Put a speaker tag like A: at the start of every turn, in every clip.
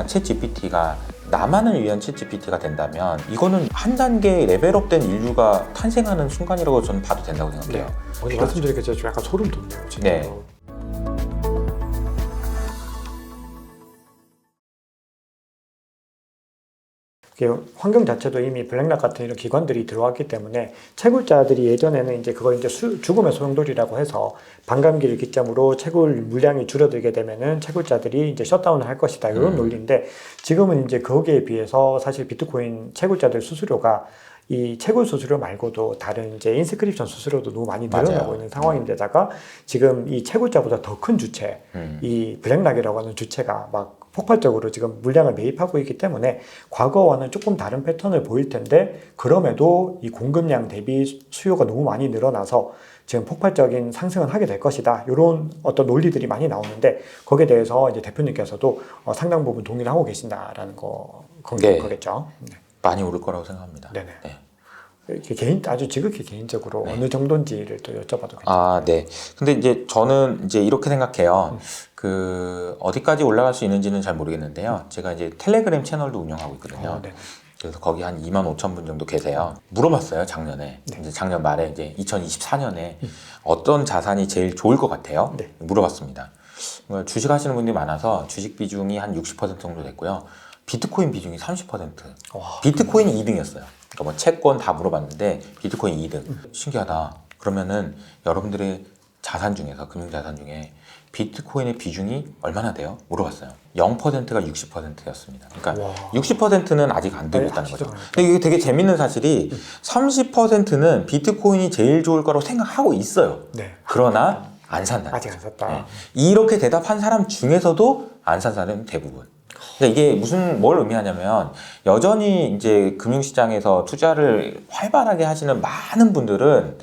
A: 챗 GPT가 나만을 위한 챗 GPT가 된다면 이거는 한 단계 레벨업된 인류가 탄생하는 순간이라고 저는 봐도 된다고 생각해요.
B: 오늘 말씀드리니까 제가 좀 약간 소름 돋네요. 진짜.
A: 네.
B: 환경 자체도 이미 블랙락 같은 이런 기관들이 들어왔기 때문에 채굴자들이 예전에는 이제 그걸 이제 죽음의 소용돌이라고 해서 반감기를 기점으로 채굴 물량이 줄어들게 되면은 채굴자들이 이제 셧다운을 할 것이다 이런 논리인데 지금은 이제 거기에 비해서 사실 비트코인 채굴자들 수수료가 이 채굴 수수료 말고도 다른 이제 인스크립션 수수료도 너무 많이 늘어나고
A: 맞아요.
B: 있는 상황인데다가 지금 이 채굴자보다 더 큰 주체, 이 블랙락이라고 하는 주체가 막 폭발적으로 지금 물량을 매입하고 있기 때문에 과거와는 조금 다른 패턴을 보일 텐데 그럼에도 이 공급량 대비 수요가 너무 많이 늘어나서 지금 폭발적인 상승을 하게 될 것이다. 이런 어떤 논리들이 많이 나오는데 거기에 대해서 이제 대표님께서도 상당 부분 동의를 하고 계신다라는 거겠죠. 네.
A: 많이 오를 거라고 생각합니다.
B: 네네.
A: 네.
B: 아주 지극히 개인적으로
A: 네.
B: 어느 정도인지를 또 여쭤봐도 괜찮을까요?
A: 아, 네. 근데 이제 저는 이제 이렇게 생각해요. 어디까지 올라갈 수 있는지는 잘 모르겠는데요. 제가 이제 텔레그램 채널도 운영하고 있거든요.
B: 네.
A: 그래서 거기 한 25,000분 정도 계세요. 물어봤어요, 작년에.
B: 네.
A: 이제 작년 말에 이제 2024년에 어떤 자산이 제일 좋을 것 같아요?
B: 네.
A: 물어봤습니다. 주식 하시는 분들이 많아서 주식 비중이 한 60% 정도 됐고요. 비트코인 비중이 30%. 비트코인이 2등이었어요. 그러니까 뭐 채권 다 물어봤는데 비트코인 2등. 신기하다. 그러면은 여러분들의 자산 중에서 금융자산 중에 비트코인의 비중이 얼마나 돼요? 물어봤어요. 0%가 60%였습니다. 그러니까 60%는 아직 안 되고 있다는 거죠. 근데 이게 되게 재밌는 사실이 30%는 비트코인이 제일 좋을 거라고 생각하고 있어요.
B: 네.
A: 그러나 안 산다.
B: 아직 안 샀다.
A: 네. 이렇게 대답한 사람 중에서도 안 산 사람은 대부분. 그러니까 이게 뭘 의미하냐면 여전히 이제 금융시장에서 투자를 활발하게 하시는 많은 분들은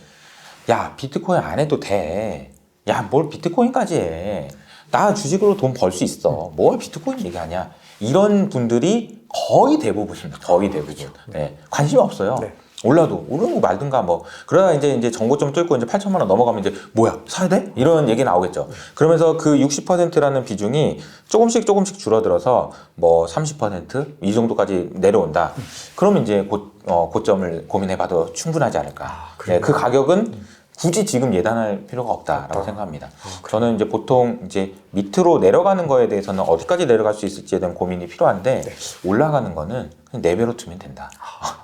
A: 야, 비트코인 안 해도 돼. 야, 뭘 비트코인까지 해. 나 주식으로 돈 벌 수 있어. 뭘 비트코인 얘기하냐. 이런 분들이 거의 대부분입니다. 거의 대부분. 네. 관심이 없어요.
B: 네.
A: 올라도 오르고 말든가 뭐 그러다 이제 정고점 뚫고 이제 8천만 원 넘어가면 이제 뭐야 사야 돼? 이런 얘기 나오겠죠. 그러면서 그 60%라는 비중이 조금씩 줄어들어서 뭐 30% 이 정도까지 내려온다. 그러면 이제 고점을 고민해봐도 충분하지 않을까. 네, 그 가격은 굳이 지금 예단할 필요가 없다라고 생각합니다. 저는 이제 보통 이제 밑으로 내려가는 거에 대해서는 어디까지 내려갈 수 있을지에 대한 고민이 필요한데 올라가는 거는 그냥 내버려 두면 된다.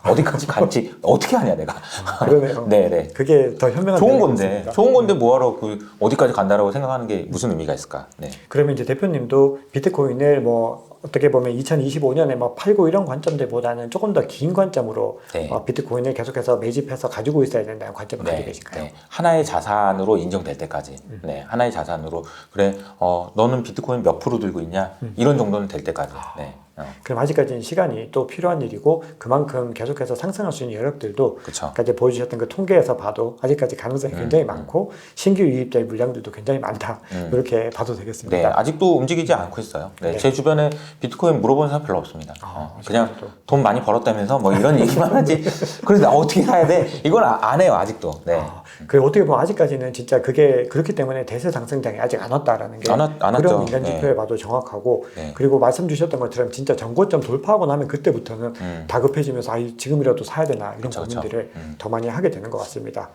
A: 어디까지 갈지 어떻게 하냐 내가.
B: 그러네요.
A: 네네.
B: 그게 더 현명한
A: 좋은 건데 뭐하러 어디까지 간다라고 생각하는 게 무슨 의미가 있을까? 네.
B: 그러면 이제 대표님도 비트코인을 뭐 어떻게 보면 2025년에 뭐 팔고 이런 관점들보다는 조금 더 긴 관점으로
A: 네.
B: 비트코인을 계속해서 매집해서 가지고 있어야 된다는 관점을 가지고 계실까요?
A: 네. 하나의 자산으로 인정될 때까지. 네. 하나의 자산으로 그래. 너는 비트코인 몇 프로 들고 있냐? 이런 정도는 될 때까지. 네.
B: 그럼 아직까지는 시간이 또 필요한 일이고 그만큼 계속해서 상승할 수 있는 여력들도
A: 그쵸.
B: 아까 이제 보여주셨던 그 통계에서 봐도 아직까지 가능성이 굉장히 많고 신규 유입될 물량들도 굉장히 많다. 이렇게 봐도 되겠습니다.
A: 네, 아직도 움직이지 않고 있어요. 네,
B: 네.
A: 제 주변에 비트코인 물어보는 사람 별로 없습니다. 그냥 돈 많이 벌었다면서 뭐 이런 얘기만 하지. 그래서 어떻게 사야 돼? 이건 안 해요, 아직도. 네.
B: 그 어떻게 보면 아직까지는 진짜 그게 그렇기 때문에 대세 상승장이 아직 안 왔다라는 게
A: 안 왔죠.
B: 그런 인간 지표에 봐도 정확하고
A: 네.
B: 그리고 말씀 주셨던 것처럼 진짜 전고점 돌파하고 나면 그때부터는 다급해지면서 지금이라도 사야 되나 이런 고민들을 더 많이 하게 되는 것 같습니다.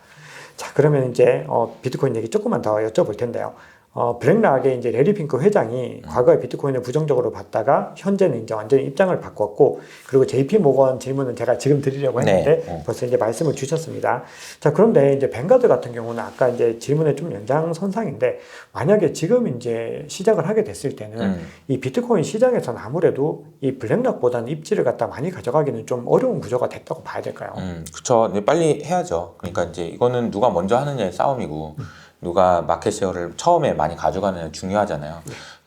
B: 자, 그러면 이제 비트코인 얘기 조금만 더 여쭤볼 텐데요. 블랙락의 이제 레리 핑크 회장이 과거에 비트코인을 부정적으로 봤다가 현재는 이제 완전히 입장을 바꿨고 그리고 JP 모건 질문은 제가 지금 드리려고 했는데 벌써 이제 말씀을 주셨습니다. 자, 그런데 이제 뱅가드 같은 경우는 아까 이제 질문의 좀 연장선상인데 만약에 지금 이제 시작을 하게 됐을 때는 이 비트코인 시장에서는 아무래도 이 블랙락보다는 입지를 갖다 많이 가져가기는 좀 어려운 구조가 됐다고 봐야 될까요?
A: 그렇죠. 빨리 해야죠. 그러니까 이제 이거는 누가 먼저 하느냐의 싸움이고. 누가 마켓쉐어를 처음에 많이 가져가느냐 중요하잖아요.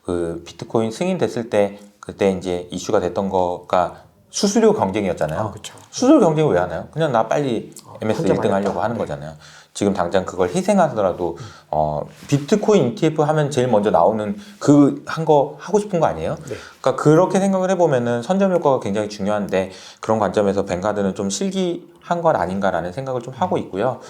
A: 그 비트코인 승인됐을 때 그때 이제 이슈가 됐던 거가 수수료 경쟁이었잖아요. 수수료 경쟁을 왜 하나요? 그냥 나 빨리 MS 1등 하려고 하는 거잖아요. 지금 당장 그걸 희생하더라도 비트코인 ETF 하면 제일 먼저 나오는 그 한 거 하고 싶은 거 아니에요? 그러니까 그렇게 생각을 해보면은 선점 효과가 굉장히 중요한데 그런 관점에서 뱅가드는 좀 실기한 것 아닌가라는 생각을 좀 하고 있고요.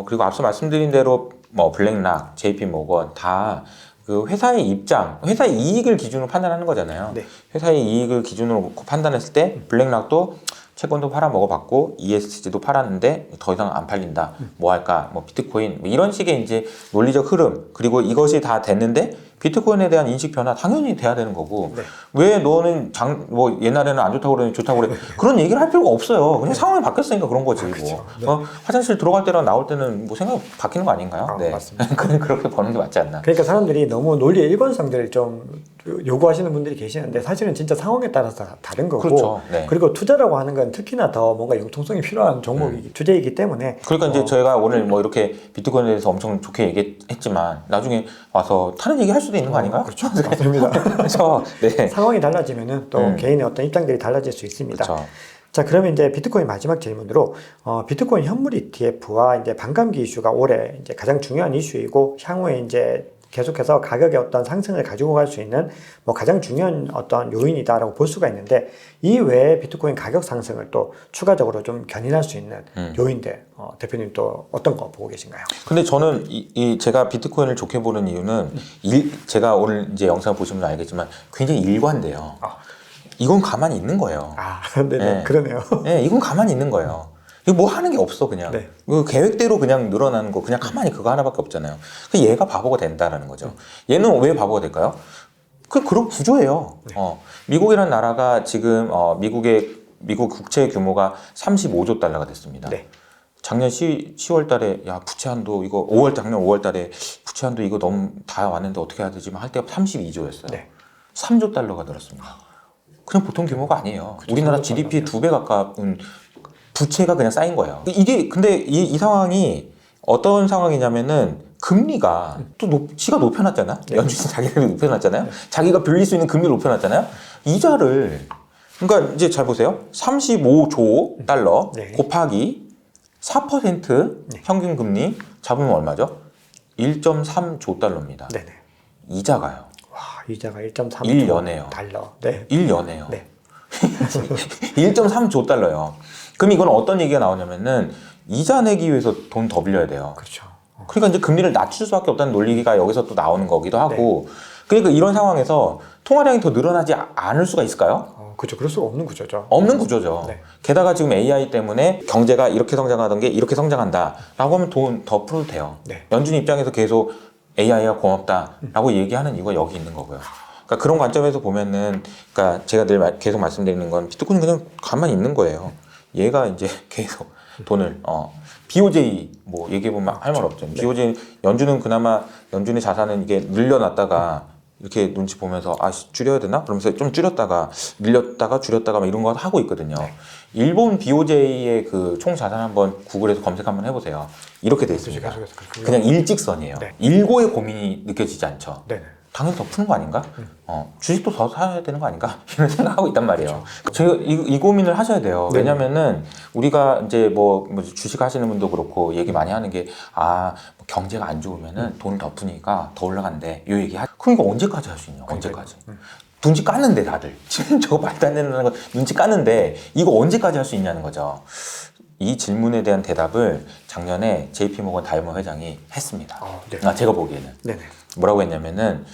A: 그리고 앞서 말씀드린 대로 뭐 블랙락, JP 모건 다 그 회사의 입장, 회사의 이익을 기준으로 판단하는 거잖아요.
B: 네.
A: 회사의 이익을 기준으로 판단했을 때 블랙락도 채권도 팔아 먹어봤고 ESG도 팔았는데 더 이상 안 팔린다. 뭐 할까? 뭐 비트코인 뭐 이런 식의 이제 논리적 흐름 그리고 이것이 다 됐는데 비트코인에 대한 인식 변화 당연히 돼야 되는 거고
B: 네.
A: 왜 너는 뭐 옛날에는 안 좋다고 그러니 좋다고 그래 그런 얘기를 할 필요가 없어요. 그냥 상황이 바뀌었으니까 그런 거지.
B: 그렇죠.
A: 뭐 화장실 들어갈 때랑 나올 때는 뭐 생각 바뀌는 거 아닌가요? 네.
B: 맞습니다.
A: 그렇게 보는 게 맞지 않나?
B: 그러니까 사람들이 너무 논리의 일관성들을 좀 요구하시는 분들이 계시는데 사실은 진짜 상황에 따라서 다른 거고
A: 그렇죠. 네.
B: 그리고 투자라고 하는 건 특히나 더 뭔가 융통성이 필요한 종목이기 주제이기 때문에
A: 그러니까 이제 저희가 오늘 뭐 이렇게 비트코인에 대해서 엄청 좋게 얘기했지만 나중에 와서 다른 얘기 할 수도 있는 거 아닌가요?
B: 그렇죠. 맞습니다.
A: 그래서 네.
B: 상황이 달라지면은 또 개인의 어떤 입장들이 달라질 수 있습니다.
A: 그렇죠.
B: 자, 그러면 이제 비트코인 마지막 질문으로 비트코인 현물 ETF와 이제 반감기 이슈가 올해 이제 가장 중요한 이슈이고 향후에 이제 계속해서 가격의 어떤 상승을 가지고 갈 수 있는 뭐 가장 중요한 어떤 요인이다라고 볼 수가 있는데 이 외에 비트코인 가격 상승을 또 추가적으로 좀 견인할 수 있는 요인들 대표님 또 어떤 거 보고 계신가요?
A: 근데 저는 제가 비트코인을 좋게 보는 이유는 제가 오늘 이제 영상 보시면 알겠지만 굉장히 일관돼요. 이건 가만히 있는 거예요.
B: 네네.
A: 네.
B: 그러네요.
A: 네, 이건 가만히 있는 거예요. 이거 뭐 하는 게 없어 그냥.
B: 네.
A: 그 계획대로 그냥 늘어나는 거 그냥 가만히 그거 하나밖에 없잖아요. 그 얘가 바보가 된다라는 거죠. 얘는 왜 바보가 될까요? 그런 구조예요.
B: 네.
A: 미국이라는 나라가 지금 미국 국채 규모가 35조 달러가 됐습니다.
B: 네.
A: 작년 10월 달에 야 부채 한도 이거 작년 5월 달에 부채 한도 이거 너무 다 왔는데 어떻게 해야 되지? 할 때가 32조였어요.
B: 네.
A: 3조 달러가 늘었습니다. 그냥 보통 규모가 아니에요. 우리나라 GDP의 2배 가까운 부채가 그냥 쌓인 거예요. 이게 근데 이 상황이 어떤 상황이냐면은 금리가 또 지가 높여놨잖아.
B: 네.
A: 연준이 자기가 높여놨잖아요. 자기가 빌릴 수 있는 금리를 높여놨잖아요. 이자를 그러니까 이제 잘 보세요. 35조 달러
B: 네.
A: 곱하기 4% 평균 금리 잡으면 얼마죠? 1.3조 달러입니다.
B: 네네.
A: 이자가요.
B: 와, 이자가 1.3조
A: 1년에요.
B: 달러. 네.
A: 1년에요.
B: 네.
A: 1.3조 달러요. 그럼 이건 어떤 얘기가 나오냐면은 이자 내기 위해서 돈 더 빌려야 돼요.
B: 그렇죠.
A: 그러니까 이제 금리를 낮출 수밖에 없다는 논리가 여기서 또 나오는 거기도 하고
B: 네.
A: 그러니까 이런 상황에서 통화량이 더 늘어나지 않을 수가 있을까요?
B: 그렇죠. 그럴 수가 없는 구조죠.
A: 없는 구조죠.
B: 네.
A: 게다가 지금 AI 때문에 경제가 이렇게 성장하던 게 이렇게 성장한다라고 하면 돈 더 풀어도 돼요.
B: 네.
A: 연준 입장에서 계속 AI가 고맙다라고 얘기하는 이유가 여기 있는 거고요. 그러니까 그런 관점에서 보면은 그러니까 제가 늘 계속 말씀드리는 건 비트코인은 그냥 가만히 있는 거예요. 얘가 이제 계속 돈을 BOJ 뭐 얘기해 보면 할 말 없죠.
B: 네.
A: BOJ 연준은 그나마 연준의 자산은 이게 늘려놨다가 이렇게 눈치 보면서 줄여야 되나? 그러면서 좀 줄였다가 밀렸다가 줄였다가 막 이런 거 하고 있거든요.
B: 네.
A: 일본 BOJ의 그 총 자산 한번 구글에서 검색 한번 해보세요. 이렇게 돼 있습니다.
B: 계속해서
A: 그냥 일직선이에요.
B: 네.
A: 일고의 고민이 느껴지지 않죠.
B: 네네.
A: 당연히 더 푸는 거 아닌가? 주식도 더 사야 되는 거 아닌가? 이런 생각하고 있단 말이에요. 제가 이 고민을 하셔야 돼요.
B: 네.
A: 왜냐면은 우리가 이제 뭐 주식 하시는 분도 그렇고 얘기 많이 하는 게 뭐 경제가 안 좋으면은 돈을 더 푸니까 더 올라간대. 요 얘기 그러니까 언제까지 할 수 있냐? 언제까지? 눈치 깠는데 다들 지금 저거 말도 안 되는 거 눈치 깠는데 이거 언제까지 할 수 있냐는 거죠. 이 질문에 대한 대답을 작년에 JP모건 다이머 회장이 했습니다.
B: 네.
A: 제가 보기에는.
B: 네네.
A: 뭐라고 했냐면은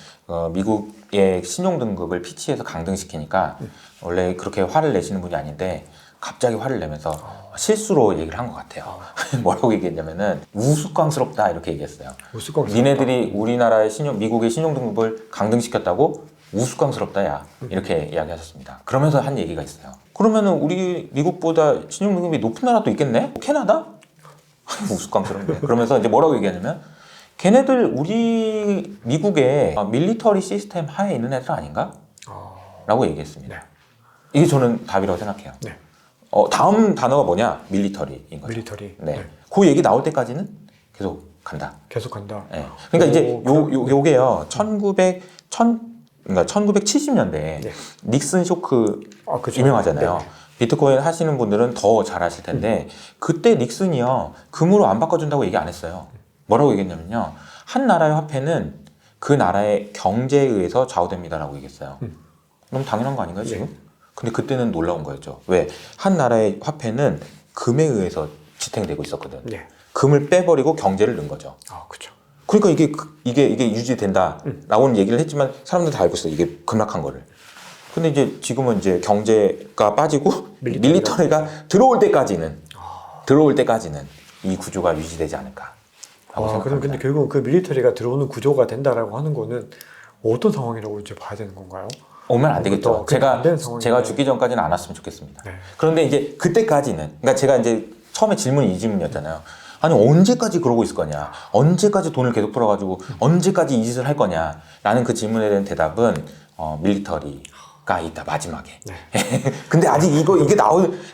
A: 미국의 신용등급을 피치해서 강등시키니까 원래 그렇게 화를 내시는 분이 아닌데 갑자기 화를 내면서 실수로 얘기를 한 것 같아요. 뭐라고 얘기했냐면은 우스꽝스럽다 이렇게 얘기했어요.
B: 우스꽝스럽다.
A: 니네들이 우리나라의 미국의 신용등급을 강등시켰다고 우스꽝스럽다 야 이렇게 이야기하셨습니다. 그러면서 한 얘기가 있어요. 그러면은 우리 미국보다 신용등급이 높은 나라도 있겠네? 캐나다? 우스꽝스럽네. 그러면서 이제 뭐라고 얘기하냐면 걔네들 우리 미국의 밀리터리 시스템 하에 있는 애들 아닌가? 라고 얘기했습니다.
B: 네.
A: 이게 저는 답이라고 생각해요.
B: 네.
A: 다음 단어가 뭐냐? 밀리터리인 거죠.
B: 밀리터리.
A: 네. 그 얘기 나올 때까지는 계속 간다.
B: 계속 간다.
A: 네. 그러니까 이제 요게요. 1970년대에
B: 네.
A: 닉슨 쇼크
B: 그렇죠.
A: 유명하잖아요.
B: 네.
A: 비트코인 하시는 분들은 더 잘 아실 텐데 그때 닉슨이요. 금으로 안 바꿔준다고 얘기 안 했어요. 뭐라고 얘기했냐면요. 한 나라의 화폐는 그 나라의 경제에 의해서 좌우됩니다라고 얘기했어요. 너무 당연한 거 아닌가요 지금?
B: 네.
A: 근데 그때는 놀라운 거였죠. 왜? 한 나라의 화폐는 금에 의해서 지탱되고 있었거든.
B: 네.
A: 금을 빼버리고 경제를 넣은 거죠.
B: 그렇죠.
A: 그러니까 이게 유지된다라고는 얘기를 했지만 사람들 다 알고 있어. 이게 급락한 거를. 근데 이제 지금은 이제 경제가 빠지고 밀리터리가 들어올 때까지는 이 구조가 유지되지 않을까.
B: 그럼 근데 결국 그 밀리터리가 들어오는 구조가 된다라고 하는 거는 어떤 상황이라고 이제 봐야 되는 건가요?
A: 오면 안 되겠죠. 제가
B: 제가
A: 죽기 전까지는 안 왔으면 좋겠습니다.
B: 네.
A: 그런데 이제 그때까지는, 그러니까 제가 이제 처음에 질문이 이 질문이었잖아요. 아니 언제까지 그러고 있을 거냐? 언제까지 돈을 계속 풀어가지고 언제까지 이 짓을 할 거냐? 라는 그 질문에 대한 대답은 밀리터리가 있다 마지막에.
B: 네.
A: 근데 아직 이게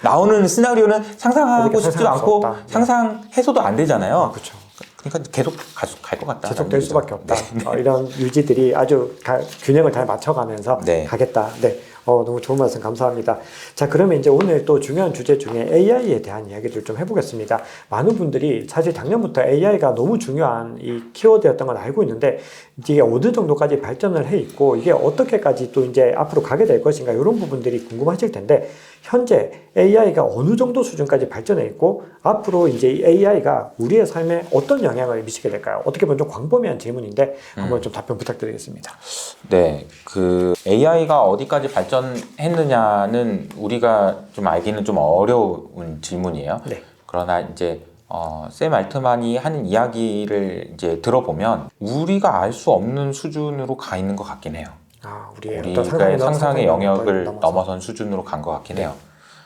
A: 나오는 시나리오는 상상하고 싶지도 않고 상상해서도 안 되잖아요.
B: 그렇죠.
A: 그러니까 계속 갈 것 같다.
B: 계속될 수밖에 없다.
A: 네.
B: 이런 유지들이 아주 균형을 잘 맞춰가면서
A: 네.
B: 가겠다. 네. 너무 좋은 말씀 감사합니다. 자, 그러면 이제 오늘 또 중요한 주제 중에 AI에 대한 이야기를 좀 해보겠습니다. 많은 분들이 사실 작년부터 AI가 너무 중요한 이 키워드였던 건 알고 있는데 이게 어느 정도까지 발전을 해 있고 이게 어떻게까지 또 이제 앞으로 가게 될 것인가 이런 부분들이 궁금하실 텐데 현재 AI가 어느 정도 수준까지 발전해 있고 앞으로 이제 AI가 우리의 삶에 어떤 영향을 미치게 될까요? 어떻게 보면 좀 광범위한 질문인데 한번 좀 답변 부탁드리겠습니다.
A: 네, 그 AI가 어디까지 발전했느냐는 우리가 좀 알기는 좀 어려운 질문이에요.
B: 네.
A: 그러나 이제 샘 알트만이 하는 이야기를 이제 들어보면 우리가 알 수 없는 수준으로 가 있는 것 같긴 해요. 우리가 상상의 영역을 넘어선 수준으로 간 것 같긴 해요.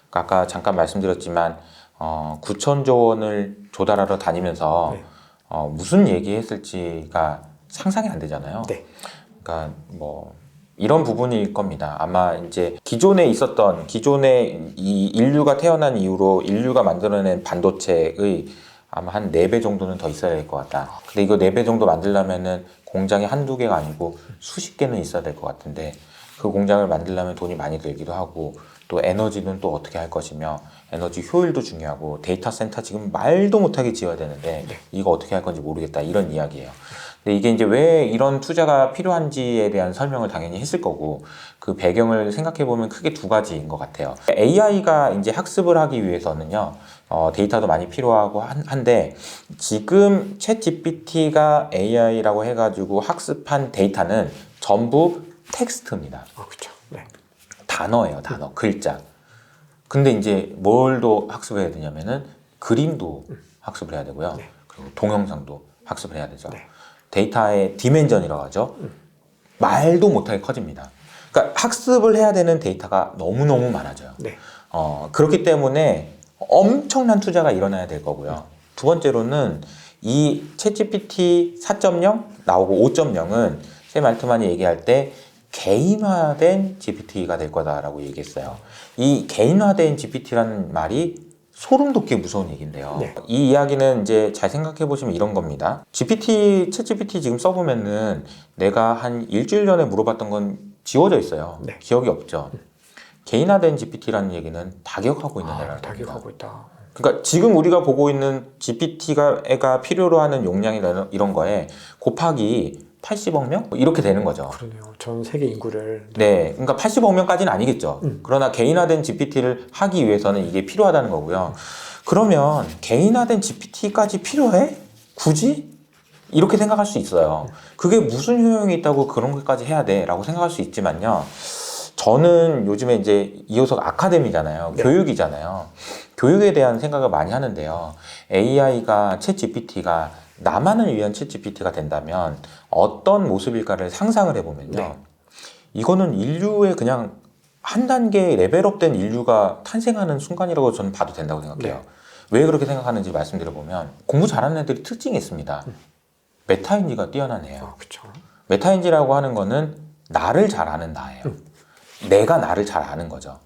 A: 그러니까 아까 잠깐 말씀드렸지만 9천조 원을 조달하러 다니면서
B: 네.
A: 무슨 얘기했을지가 상상이 안 되잖아요.
B: 네.
A: 그러니까 뭐 이런 부분일 겁니다. 아마 이제 기존에 이 인류가 태어난 이후로 인류가 만들어낸 반도체의 아마 한 4배 정도는 더 있어야 될 것 같다. 근데 이거 4배 정도 만들려면은 공장이 한두 개가 아니고 수십 개는 있어야 될 것 같은데 그 공장을 만들려면 돈이 많이 들기도 하고 또 에너지는 또 어떻게 할 것이며 에너지 효율도 중요하고 데이터 센터 지금 말도 못하게 지어야 되는데 이거 어떻게 할 건지 모르겠다 이런 이야기예요. 근데 이게 이제 왜 이런 투자가 필요한지에 대한 설명을 당연히 했을 거고 그 배경을 생각해 보면 크게 두 가지인 것 같아요. AI가 이제 학습을 하기 위해서는요. 데이터도 많이 필요하고 한데 지금 챗GPT가 AI라고 해가지고 학습한 데이터는 전부 텍스트입니다.
B: 그렇죠. 네.
A: 단어예요, 단어, 글자. 근데 이제 뭘도 학습을 해야 되냐면은 그림도 학습을 해야 되고요.
B: 네.
A: 그리고 동영상도 학습을 해야 되죠.
B: 네.
A: 데이터의 디멘전이라고 하죠. 말도 못하게 커집니다. 그러니까 학습을 해야 되는 데이터가 너무너무 많아져요.
B: 네.
A: 그렇기 때문에 엄청난 투자가 일어나야 될 거고요. 두 번째로는 이 챗GPT 4.0 나오고 5.0은 샘 알트만이 얘기할 때 개인화된 GPT가 될 거다라고 얘기했어요. 이 개인화된 GPT라는 말이 소름 돋게 무서운 얘기인데요.
B: 네.
A: 이 이야기는 이제 잘 생각해 보시면 이런 겁니다. 챗GPT 지금 써보면은 내가 한 일주일 전에 물어봤던 건 지워져 있어요.
B: 네.
A: 기억이 없죠. 개인화된 GPT라는 얘기는 다 기억하고 있는 애라는
B: 다
A: 겁니다.
B: 기억하고 있다.
A: 그러니까 지금 우리가 보고 있는 GPT가 필요로 하는 용량이나 이런 거에 곱하기 80억 명? 이렇게 되는 거죠.
B: 그러네요. 전 세계 인구를.
A: 네, 그러니까 80억 명까지는 아니겠죠. 그러나 개인화된 GPT를 하기 위해서는 이게 필요하다는 거고요. 그러면 개인화된 GPT까지 필요해? 굳이? 이렇게 생각할 수 있어요. 그게 무슨 효용이 있다고 그런 것까지 해야 돼? 라고 생각할 수 있지만요. 저는 요즘에 이제 이호석 아카데미잖아요.
B: 네.
A: 교육이잖아요. 교육에 대한 생각을 많이 하는데요. AI가 챗GPT가 나만을 위한 챗GPT가 된다면 어떤 모습일까를 상상을 해보면요.
B: 네.
A: 이거는 인류의 그냥 한 단계 레벨업된 인류가 탄생하는 순간이라고 저는 봐도 된다고 생각해요.
B: 네.
A: 왜 그렇게 생각하는지 말씀드려보면 공부 잘하는 애들이 특징이 있습니다. 메타인지가 뛰어난 애예요.
B: 그렇죠.
A: 메타인지라고 하는 거는 나를 잘 아는 나예요. 내가 나를 잘 아는 거죠.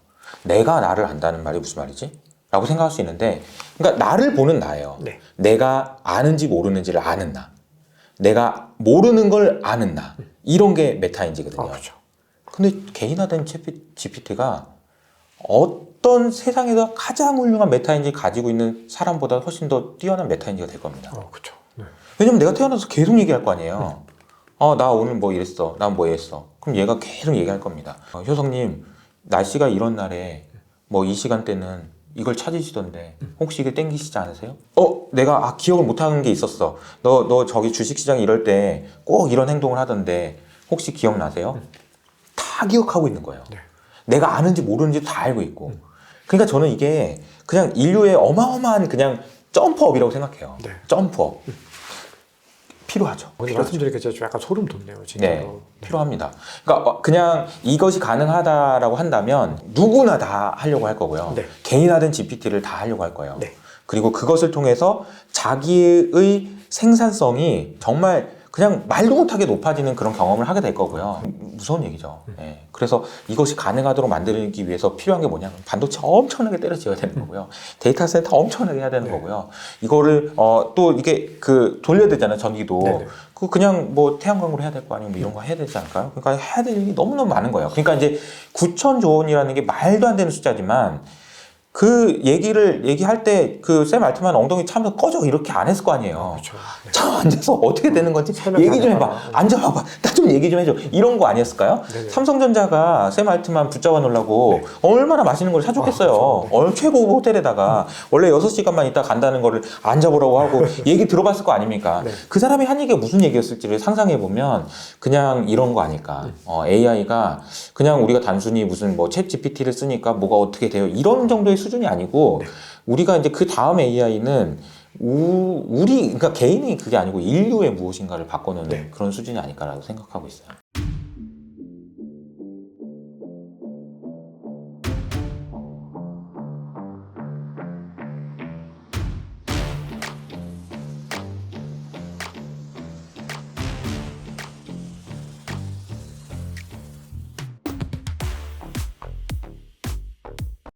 A: 내가 나를 안다는 말이 무슨 말이지? 라고 생각할 수 있는데, 그러니까 나를 보는 나예요.
B: 네.
A: 내가 아는지 모르는지를 아는 나. 내가 모르는 걸 아는 나. 이런 게 메타인지거든요.
B: 그렇죠.
A: 근데 개인화된 GPT가 어떤 세상에서 가장 훌륭한 메타인지 가지고 있는 사람보다 훨씬 더 뛰어난 메타인지가 될 겁니다.
B: 그렇죠. 네.
A: 왜냐면 내가 태어나서 계속 얘기할 거 아니에요. 나 오늘 뭐 이랬어. 난 뭐 했어. 그럼 얘가 계속 얘기할 겁니다. 효성님, 날씨가 이런 날에 뭐 이 시간대는 이걸 찾으시던데 혹시 이게 땡기시지 않으세요? 내가 기억을 못하는 게 있었어. 너 저기 주식시장 이럴 때 꼭 이런 행동을 하던데 혹시 기억나세요? 다 기억하고 있는 거예요.
B: 네.
A: 내가 아는지 모르는지 다 알고 있고. 그러니까 저는 이게 그냥 인류의 어마어마한 그냥 점프업이라고 생각해요.
B: 네.
A: 점프업. 필요하죠.
B: 오늘 말씀드리니까 좀 약간 소름 돋네요, 진짜로.
A: 네, 필요합니다. 그러니까 그냥 이것이 가능하다라고 한다면 누구나 다 하려고 할 거고요.
B: 네.
A: 개인화된 GPT를 다 하려고 할 거예요.
B: 네.
A: 그리고 그것을 통해서 자기의 생산성이 정말 그냥 말도 못하게 높아지는 그런 경험을 하게 될 거고요. 무서운 얘기죠. 예. 그래서 이것이 가능하도록 만들기 위해서 필요한 게 뭐냐면 반도체 엄청나게 때려지어야 되는 거고요. 데이터 센터 엄청나게 해야 되는
B: 네.
A: 거고요. 이거를 또 이게 돌려야 되잖아요. 전기도.
B: 네네.
A: 그냥 뭐 태양광으로 해야 될 거 아니면 뭐 이런 거 해야 되지 않을까요? 그러니까 해야 될 일이 너무너무 많은 거예요. 그러니까 이제 9,000조 원이라는 게 말도 안 되는 숫자지만 그 얘기를 얘기할 때 그 샘 알트만 엉덩이 차면서 꺼져 이렇게 안 했을 거 아니에요.
B: 그렇죠. 네.
A: 참 앉아서 어떻게 되는 건지
B: 설명
A: 얘기 좀
B: 잘
A: 해봐.
B: 해봐.
A: 앉아봐봐. 나 좀 얘기 좀 해줘. 이런 거 아니었을까요?
B: 네네.
A: 삼성전자가 샘 알트만 붙잡아 놓으려고 얼마나 맛있는 걸 사줬겠어요. 최고 호텔에다가 원래 6시간만 있다 간다는 거를 앉아보라고 하고 얘기 들어봤을 거 아닙니까?
B: 네.
A: 그 사람이 한 얘기가 무슨 얘기였을지를 상상해 보면 그냥 이런 거 아닐까. AI가 그냥 우리가 단순히 무슨 뭐 챗 GPT를 쓰니까 뭐가 어떻게 돼요. 이런 정도의 수준이 아니고 우리가 이제 그 다음 AI는 그러니까 개인이 그게 아니고 인류의 무엇인가를 바꿔놓는
B: 네.
A: 그런 수준이 아닐까라고 생각하고 있어요.